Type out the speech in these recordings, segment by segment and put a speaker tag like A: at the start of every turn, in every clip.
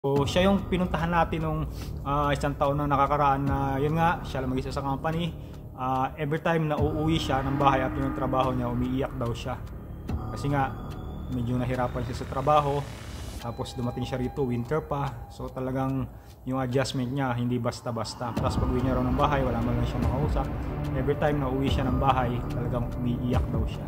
A: So, siya yung pinuntahan natin nung isang taon na nakakaraan na yun nga, siya lang mag-isa sa company. Every time na uuwi siya ng bahay at yung trabaho niya, umiiyak daw siya. Kasi nga, medyo nahirapan siya sa trabaho. Tapos dumating siya rito, winter pa. So talagang yung adjustment niya, hindi basta-basta. Tapos pag uwi niya raw ng bahay, wala man lang siya makausap. Every time na uuwi siya ng bahay, talagang umiiyak daw siya.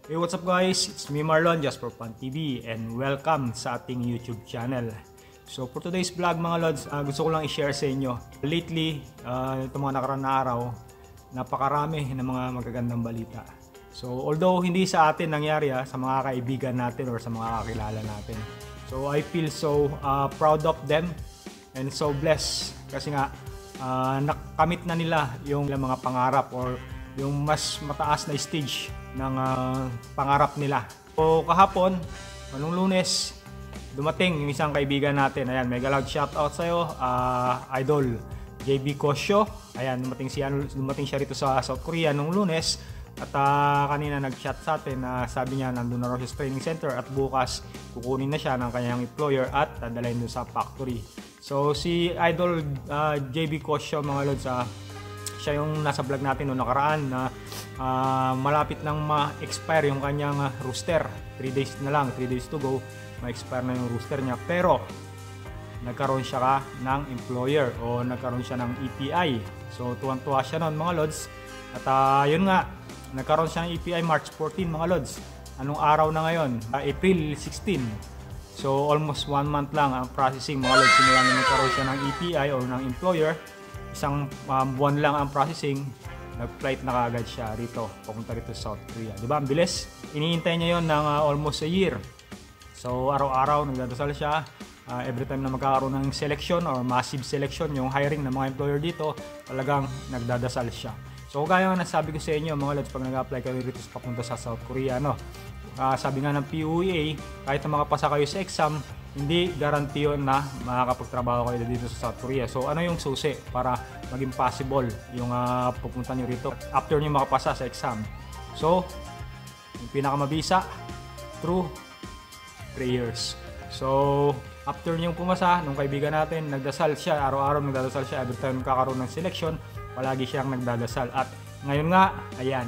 A: Hey, what's up guys? It's me Marlon, just for Fun TV, and welcome sa ating YouTube channel. So for today's vlog mga lods, gusto ko lang i-share sa inyo. Lately, itong mga nakaraan na araw, napakarami ng mga magagandang balita. So although hindi sa atin nangyari, sa mga kaibigan natin or sa mga kakilala natin. So I feel so proud of them and so blessed kasi nga nakamit na nila yung mga pangarap or yung mas mataas na stage ng pangarap nila. So kahapon, anong Lunes, dumating yung isang kaibigan natin. Ayan, mega loud shoutout sa'yo, Idol JB Kosyo. Ayan, dumating siya rito sa South Korea nung Lunes. At kanina nag-chat sa atin na sabi niya nandun na raw sa training center at bukas kukunin na siya ng kanyang employer at dadalhin doon sa factory. So si Idol JB Kosyo mga lods, siya yung nasa vlog natin noong nakaraan na malapit nang ma-expire yung kanyang rooster. 3 days na lang, 3 days to go, ma-expire na yung rooster niya. Pero nagkaroon siya ng employer o nagkaroon siya ng EPI. So tuwan-tuwa siya noon mga lods. At yun nga, nagkaroon siya ng EPI March 14 mga lods. Anong araw na ngayon? April 16. So almost 1 month lang ang processing mga lods. Simula na nagkaroon siya ng EPI o ng employer. Isang buwan lang ang processing, nag-flight na kaagad siya rito, papunta rito sa South Korea. Diba? Ang bilis. Iniintay niya yon ng almost a year. So araw-araw nagdadasal siya. Every time na magkakaroon ng selection or massive selection, yung hiring ng mga employer dito, talagang nagdadasal siya. So gaya nga nasabi ko sa inyo mga lods, pag nag-apply kayo rito papunta sa South Korea, sabi nga ng PUEA, kahit na makapasa kayo sa exam, hindi garantiyon na makakapagtrabaho kayo dito sa South Korea. So ano yung susi para maging possible yung pupunta nyo rito after nyo makapasa sa exam? So yung pinakamabisa, through prayers. So after nyo pumasa, nung kaibigan natin, nagdasal siya, araw-araw nagdadasal siya, every time kakaroon ng selection, palagi siyang nagdadasal. At ngayon nga, ayan,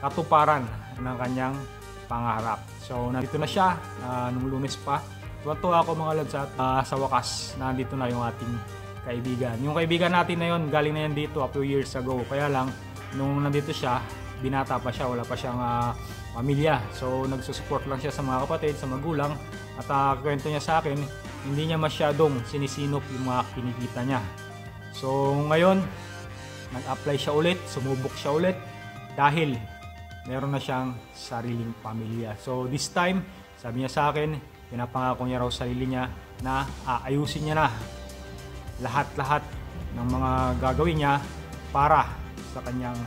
A: katuparan ng kanyang pangarap. So nandito na siya, nung Lunes pa. Tuwa ako mga lods at sa wakas, nandito na yung ating kaibigan. Yung kaibigan natin na yun, galing na yan dito a few years ago. Kaya lang, nung nandito siya, binata pa siya, wala pa siyang pamilya. So nagsusupport lang siya sa mga kapatid, sa magulang. At kwento niya sa akin, hindi niya masyadong sinisinop yung mga kinikita niya. So ngayon, nag-apply siya ulit, sumubok siya ulit dahil meron na siyang sariling pamilya. So this time, sabi niya sa akin, pinapangako niya raw sarili niya na aayusin niya na lahat-lahat ng mga gagawin niya para sa kanyang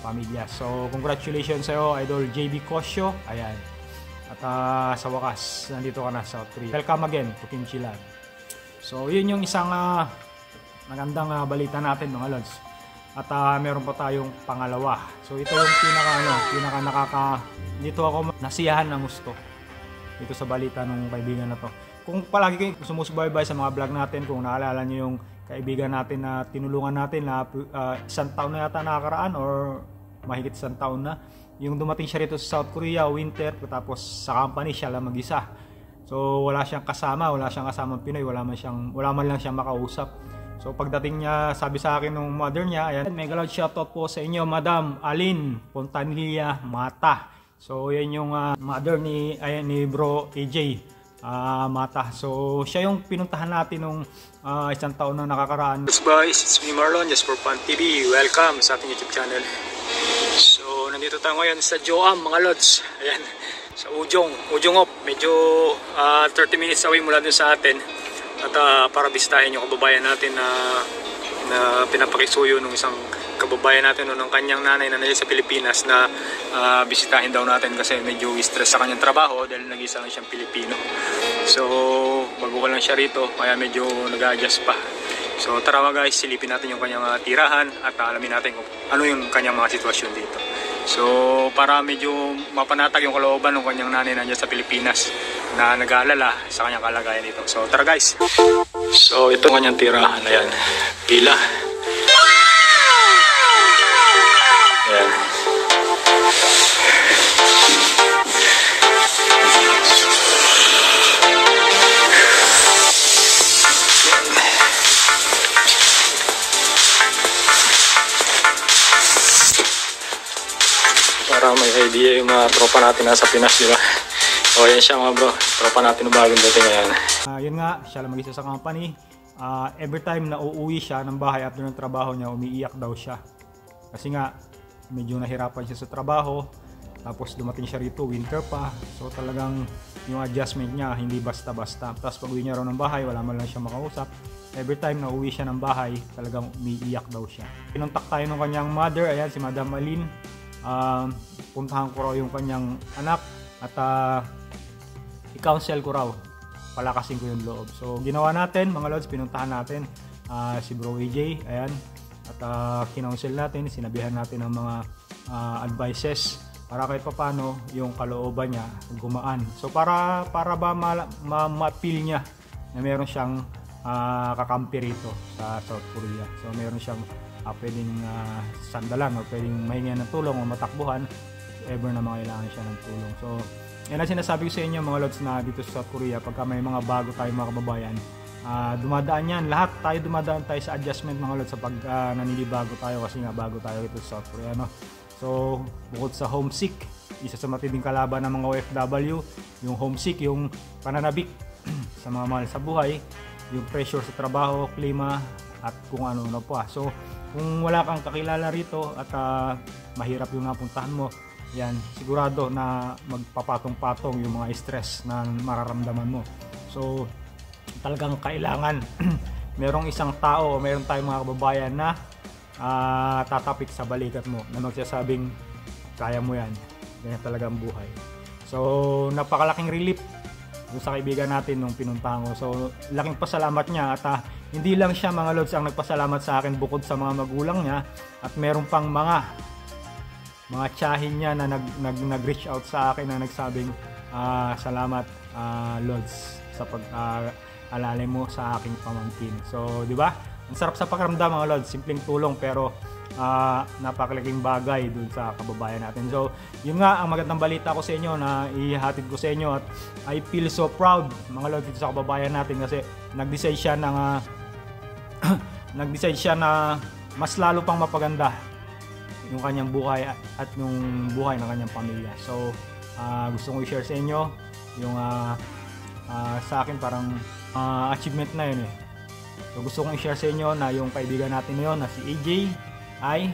A: pamilya. So congratulations sa iyo, Idol JB Kosyo. Ayan. At sa wakas, nandito ka na sa South Korea. Welcome again to Kimchi Land. So yun yung isang magandang balita natin mga lods. At meron pa tayong pangalawa. So ito yung dito ako nasiyahan ng gusto dito sa balita ng kaibigan na to. Kung palagi kayo sumusubaybay sa mga vlog natin, kung naalala nyo yung kaibigan natin na tinulungan natin na isang taon na yata nakakaraan or mahigit isang taon na, yung dumating siya rito sa South Korea, winter, tapos sa company siya lang mag-isa. So wala siyang kasamang Pinoy, wala man lang siyang makausap. So pagdating niya, sabi sa akin ng mother niya, ayan, mega loud shoutout po sa inyo, Madam Alin Pontanilla Mata. So yan yung mother ni Bro AJ Mata. So siya yung pinuntahan natin nung isang taon na nakakaraan. Yes guys, it's me Marlon, just for Fun TV. Welcome sa ating YouTube channel. So nandito tayo ngayon sa Joam mga lods. Ayan, sa Ujong Op. Medyo 30 minutes away mula dun sa atin. At para bisitahin yung kababayan natin na pinapakisuyo ng isang kababayan natin ng kanyang nanay na nasa Pilipinas na bisitahin daw natin kasi medyo stress sa kanyang trabaho dahil nag-isa lang siyang Pilipino. So bago lang siya rito kaya medyo nag-adjust pa. So tara mga guys, silipin natin yung kanyang tirahan at alamin natin kung ano yung kanyang mga sitwasyon dito. So para medyo mapanatag yung kalooban ng kanyang nanay nandiyan sa Pilipinas na nag-aalala sa kanyang kalagayan dito. So tara guys. So ito kanyang tirahan, ayan, pila. Ayan. Para may idea yung mga tropa natin nasa Pinas, di ba? O yan siya mga bro, tropa natin ng bagong dating ngayon. Yun nga, siya lang mag-isa sa company. Every time na uuwi siya ng bahay after ng trabaho niya, umiiyak daw siya. Kasi nga, medyo nahirapan siya sa trabaho. Tapos dumating siya rito, winter pa. So talagang yung adjustment niya, hindi basta-basta. Tapos pag uwi niya raw ng bahay, wala man lang siya makausap. Every time na uuwi siya ng bahay, talagang umiiyak daw siya. Pinuntak tayo ng kanyang mother, ayan si Madam Aline. Puntahan ko raw yung kanyang anak at i-counsel ko raw, palakasin ko yung loob. So ginawa natin mga lods, pinuntahan natin si Bro AJ, ayan, at kinounsel natin, sinabihan natin ng mga advices para kahit papano yung kalooban niya gumaan. So para ba ma-feel niya na meron siyang kakampi rito sa South Korea. So meron siyang pwedeng sandalan o pwedeng mahingan ng tulong o matakbuhan ever na mangailangan siya ng tulong. So yan ang sinasabi ko sa inyo mga lods na dito sa South Korea, pagka may mga bago tayo mga kababayan, dumadaan yan, lahat tayo dumadaan tayo sa adjustment mga lods sa pag naninibago tayo kasi nga bago tayo dito sa South Korea, no? So bukod sa homesick, isa sa matinding kalaban ng mga OFW, yung homesick, yung pananabik sa mga mahal sa buhay, yung pressure sa trabaho, klima, at kung ano-ano pa. So kung wala kang kakilala rito at mahirap yung napuntahan mo, yan, sigurado na magpapatong-patong yung mga stress na mararamdaman mo. So talagang kailangan merong isang tao o meron tayong mga kababayan na tatapik sa balikat mo na magsasabing kaya mo yan, ganyan talagang buhay. So napakalaking relief dun sa kaibigan natin nung pinuntahan ko. So laking pasalamat niya at hindi lang siya mga lods ang nagpasalamat sa akin bukod sa mga magulang niya, at meron pang mga tiyahin niya na nag-reach out sa akin na nagsabing salamat lods sa pag-alala mo sa aking pamangkin. So di ba? Ang sarap sa pakiramdam mga lods, simpleng tulong pero napakalaking bagay dun sa kababayan natin. So yun nga ang magandang balita ko sa inyo na ihatid ko sa inyo, at I feel so proud mga lods dito sa kababayan natin kasi nag-decide siya na mas lalo pang mapaganda yung kanyang buhay at yung buhay ng kanyang pamilya. So gusto kong i-share sa inyo yung sa akin parang achievement na yun eh. So gusto kong i-share sa inyo na yung kaibigan natin ngayon na si AJ ay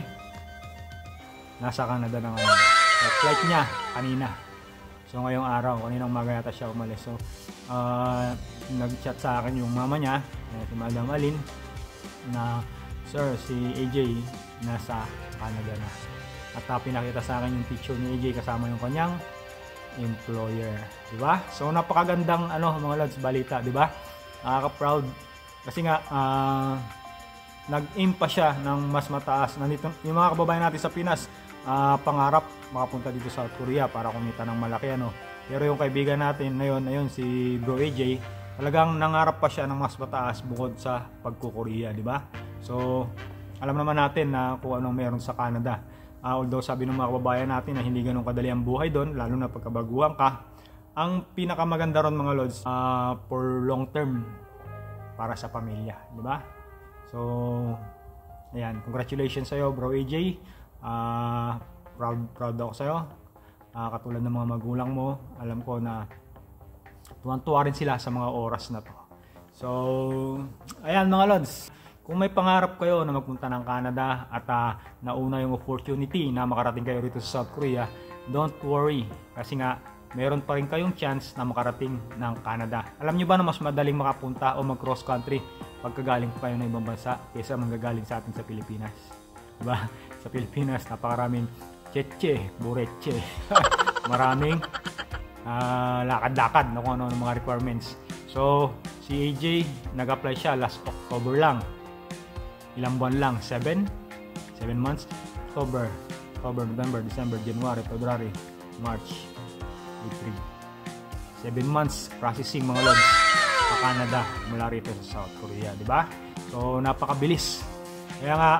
A: nasa Canada na ngayon. So flight niya kanina. So ngayong araw, kaninang umaga yata siya umalis. So nag-chat sa akin yung mama niya, si Madam Aline, na sir, si AJ nasa Canada na. At pinakita sa akin yung picture ni AJ kasama yung kanyang employer, di ba? So napakagandang mga lods balita, di ba? Nakaka-proud kasi nga nag-aim pa siya ng mas mataas. Nandito yung mga kababayan natin sa Pinas, pangarap makapunta dito sa South Korea para kumita ng malaki Pero yung kaibigan natin ngayon si Bro AJ, talagang nangarap pa siya ng mas mataas bukod sa pagko-Korea, di ba? So alam naman natin na kung anong meron sa Canada. Although sabi ng mga kababayan natin na hindi ganun kadali ang buhay doon, lalo na pagkabaguhan ka. Ang pinakamaganda ron mga lods, for long term para sa pamilya, di ba? So ayan, congratulations sa iyo Bro AJ. Proud ako sa iyo. Katulad ng mga magulang mo, alam ko na tuwan-tuwa rin sila sa mga oras na to. So ayan mga lods, kung may pangarap kayo na magpunta ng Canada at nauna yung opportunity na makarating kayo rito sa South Korea, don't worry kasi nga meron pa rin kayong chance na makarating ng Canada. Alam nyo ba na mas madaling makapunta o mag cross country pagkagaling pa kayo ng ibang bansa kaysa manggagaling sa atin sa Pilipinas? diba? Sa Pilipinas, napakaraming cheche, bureche. Maraming lakad-lakad na kung ano ng mga requirements. So, si AJ, nag-apply siya last October lang. Ilang buwan lang? 7 months? October, November, December, January, February, March, April. 7 months processing mga lods sa Canada mula rito sa South Korea, di ba? So, napakabilis. Kaya nga,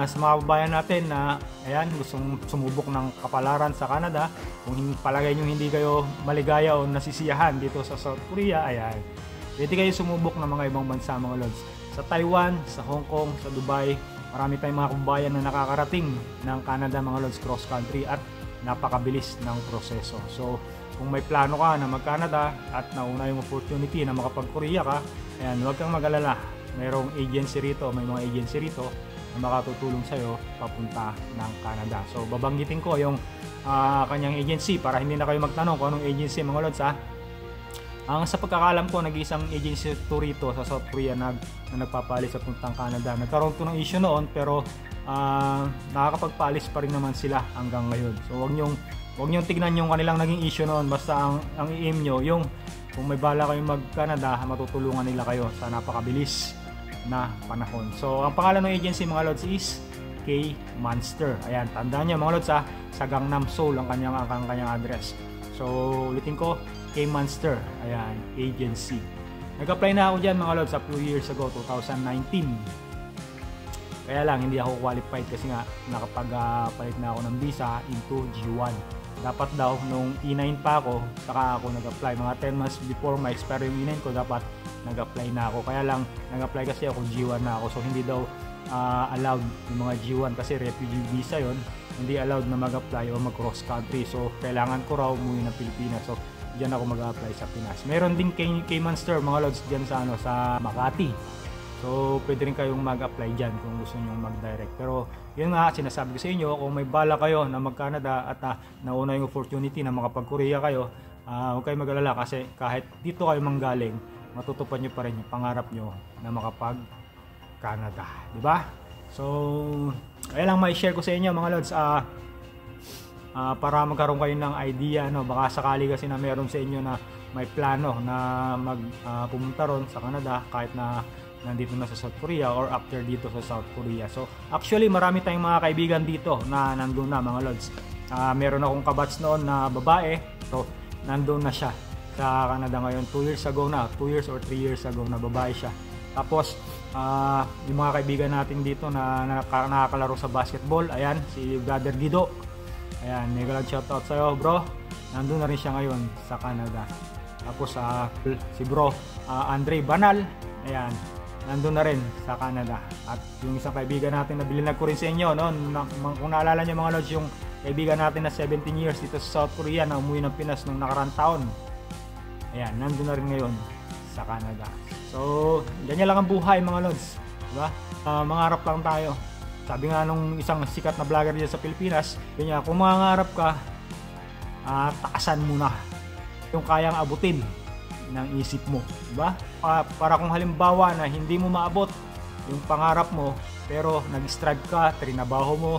A: sa mga kababayan natin na ayan, gustong sumubok ng kapalaran sa Canada, kung palagay nyo hindi kayo maligaya o nasisiyahan dito sa South Korea, ayan, pwede kayo sumubok ng mga ibang bansa mga lods. Sa Taiwan, sa Hong Kong, sa Dubai, marami tayong mga kababayan na nakakarating ng Canada mga lods cross country at napakabilis ng proseso. So, kung may plano ka na mag-Canada at nauna yung opportunity na makapag-Korea ka, ayan, huwag kang mag-alala. Mayroong agency rito, may mga agency rito na makatutulong sa'yo papunta ng Canada. So, babanggitin ko yung kanyang agency para hindi na kayo magtanong kung anong agency mga lods ha. Sa pagkakaalam ko, nag-isang agency to rito sa South Korea na nagpapalis sa puntang Canada. Nagkaroon to ng issue noon pero nakakapagpalis pa rin naman sila hanggang ngayon. So, huwag nyong tignan yung kanilang naging issue noon. Basta ang i-aim nyo, yung kung may bala kayong mag-Canada, matutulungan nila kayo sa napakabilis na panahon. So, ang pangalan ng agency mga lods is K-Monster. Ayan, tandaan nyo mga lods ha, sa Gangnam Seoul ang kanyang address. So, ulitin ko, K-Monster. Ayan, agency. Nag-apply na ako dyan mga lods a few years ago, 2019. Kaya lang, hindi ako qualified kasi nga nakapag-palit na ako ng visa into G1. Dapat daw, nung E9 pa ako, saka ako nag-apply. Mga 10 months before ma-expire yung E9 ko, dapat nag-apply na ako. Kaya lang, nag-apply kasi ako G1 na ako. So, hindi daw allowed yung mga G1 kasi refugee visa yon. Hindi allowed na mag-apply o mag-cross country. So, kailangan ko raw umuwi ng Pilipinas. So, diyan ako mag-apply sa Pinas. Meron din K-Monster, mga lods, diyan sa Makati. So, pwede rin kayong mag-apply dyan kung gusto nyo mag-direct. Pero, yun nga, sinasabi ko sa inyo, kung may bala kayo na mag-Canada at nauna yung opportunity na makapag-Korea kayo, huwag kayo mag-alala kasi kahit dito kayo manggaling, matutupad nyo pa rin yung pangarap nyo na makapag-Canada. Diba? So, kaya lang mai-share ko sa inyo mga lods, para magkaroon kayo ng idea, no? Baka sakali kasi na meron sa inyo na may plano na pumunta ron sa Canada kahit na nandito na sa South Korea or after dito sa South Korea. So, actually, marami tayong mga kaibigan dito na nandun na mga lods. Meron akong kabats noon na babae. So, nandun na siya sa Canada ngayon. 2 years ago na. 2 years or 3 years ago na babae siya. Tapos, yung mga kaibigan natin dito na nakakalaro sa basketball. Ayan, si Brother Guido. Ayan, mega lang shoutout sa'yo bro. Nandun na rin siya ngayon sa Canada. Tapos, si bro Andre Banal. Ayan, nandun na rin sa Canada. At yung isang kaibigan natin na bilinag ko rin sa inyo, no? Kung naalala nyo mga lods, yung kaibigan natin na 17 years dito sa South Korea na umuwi ng Pinas nung nakarang taon. Ayan, nandun na rin ngayon sa Canada. So, ganyan lang ang buhay mga lods. Diba? Mangarap lang tayo. Sabi nga nung isang sikat na vlogger dyan sa Pilipinas, ganyan, kung mangarap ka, takasan mo na yung kayang abutin ng isip mo, diba? Para kung halimbawa na hindi mo maabot yung pangarap mo, pero nag-strive ka, trinabaho mo,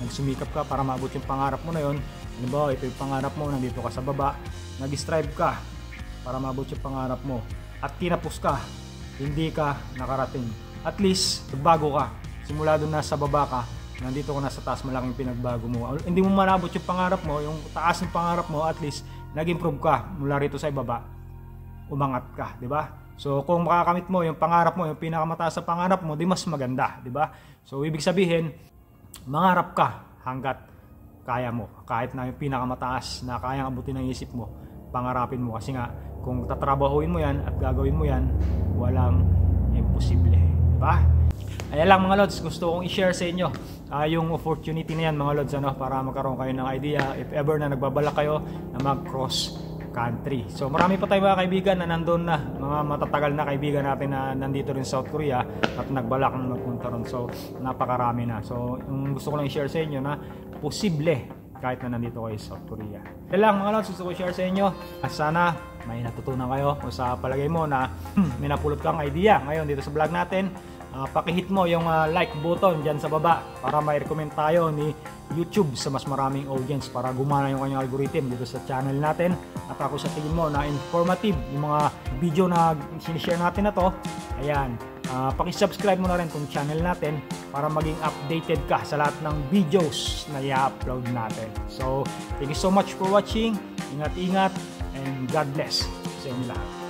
A: nagsumikap ka para maabot yung pangarap mo na yun. Halimbawa, ito yung pangarap mo, nandito ka sa baba, nag-strive ka para maabot yung pangarap mo, at tinapos ka, hindi ka nakarating. At least, nagbago ka. Simula doon na sa baba ka, nandito ka na sa taas, malaking pinagbago mo. Hindi mo manabot yung pangarap mo, yung taas ng pangarap mo, at least, nag-improve ka mula rito sa ibaba, umangat ka, di ba? So, kung makakamit mo yung pangarap mo, yung pinakamataas sa pangarap mo, di mas maganda, di ba? So, ibig sabihin, mangarap ka hanggat kaya mo. Kahit na yung pinakamataas na kayang abutin ng isip mo, pangarapin mo. Kasi nga, kung tatrabahuin mo yan at gagawin mo yan, walang imposible, di ba? Ayan lang mga lods, gusto kong i-share sa inyo yung opportunity na yan mga lods, para magkaroon kayo ng idea if ever na nagbabalak kayo na mag-cross country. So marami pa tayong mga kaibigan na nandun na, mga matatagal na kaibigan natin na nandito rin sa South Korea at nagbalak ng magpunta ron. So napakarami na. So yung gusto ko lang i-share sa inyo na posible kahit na nandito kayo sa South Korea. Kaya lang mga lods, gusto ko i-share sa inyo. Sana may natutunan kayo o sa palagay mo na may napulot kang idea ngayon dito sa vlog natin. pakihit mo yung like button dyan sa baba para ma-recommend tayo ni YouTube sa mas maraming audience para gumana yung kanyang algorithm dito sa channel natin. At ako sa tingin mo na informative yung mga video na sinishare natin na to, ayan, pakisubscribe mo na rin tong channel natin para maging updated ka sa lahat ng videos na i-upload natin. So, thank you so much for watching. Ingat-ingat and God bless sa inyo lahat.